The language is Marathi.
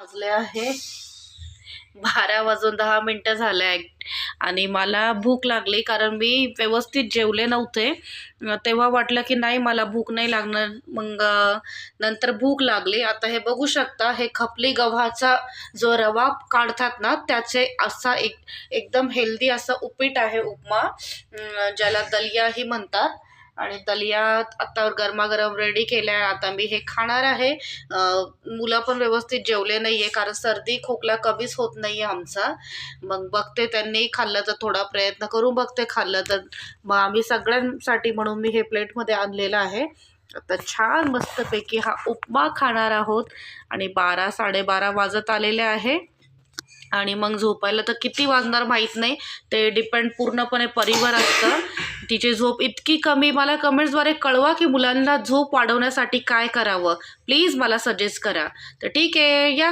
वाजले आहे 12 वाजून 10 मिनिटं झाले आणि मला भूक लागली कारण मी व्यवस्थित जेवले नव्हते. तेव्हा वाटलं की नाही मला भूक नाही लागणार. मग नंतर भूक लागली. आता हे बघू शकता, हे खपली गव्हाचा जो रवा काढतात ना त्याचे असा एकदम हेल्दी असं उपीट आहे, उपमा, ज्याला दलियाही म्हणतात. आणि दलिया आता गरमागरम रेडी केल्या आहे. आता मी हे खाणार आहे. मुलं पण व्यवस्थित जेवले नाहीये कारण सर्दी खोकला कमीच होत नाहीये आमचा. मग बघते त्यांनी खाल्लं तर थोडा प्रयत्न करून बघते, खाल्लं तर मग आम्ही सगळ्यांसाठी म्हणून मी हे प्लेटमध्ये आणलेलं आहे. आता छान मस्तपैकी हा उपमा खाणार आहोत. आणि 12-12:30 वाजत आलेले आहे. आणि मग झोपायला तर किती वाजणार माहीत नाही, ते डिपेंड पूर्णपणे परीवर असतं. तिची झोप इतकी कमी. मला कमेंट्सद्वारे कळवा की मुलांना झोप वाढवण्यासाठी काय करावं, प्लीज मला सजेस्ट करा. तर ठीक आहे, या